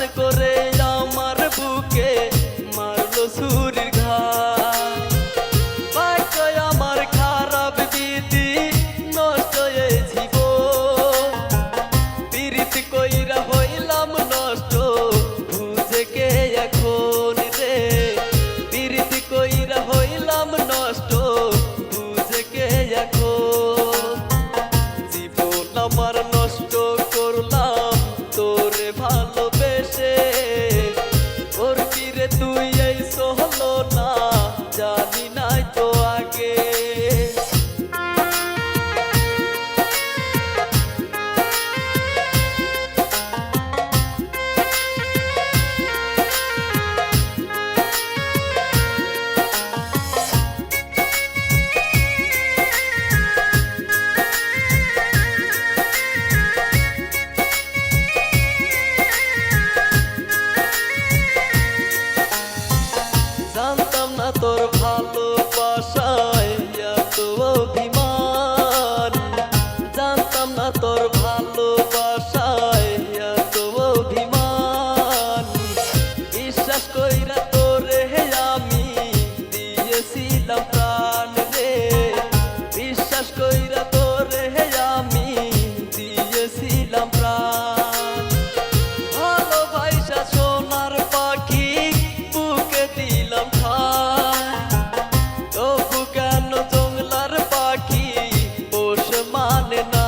আস্তে করে আমার বুকে মারলো ছুরির ঘাত। ভাগ্যই আমার খারাপ, বিধি নষ্ট এই জীবন। প্রীতি কইরা হইলাম নষ্ট, বুঝে কে এখন রে? প্রীতি কইরা হইলাম নষ্ট, বুঝে কে এখন? জীবন আমার নষ্ট করলাম তোরে ভালোবেসে। ওর কিরে তুই এই হলো না, জানি নাই তো আগে। জানতাম না তোর ভালোবাসায় এত অভিমান। জানতাম না তোর ভালোবাসায় এত অভিমান। বিশ্বাস কইরা তোরে আমি দিয়েছিলাম প্রাণ রে। বিশ্বাস কইরা তোরে আমি দিয়েছিলাম প্রাণ। ভালোবাসা সোনার পাখি বুকে দিলাম ঠাই। তবু কেন জংলার পাখি পোষ মানে না?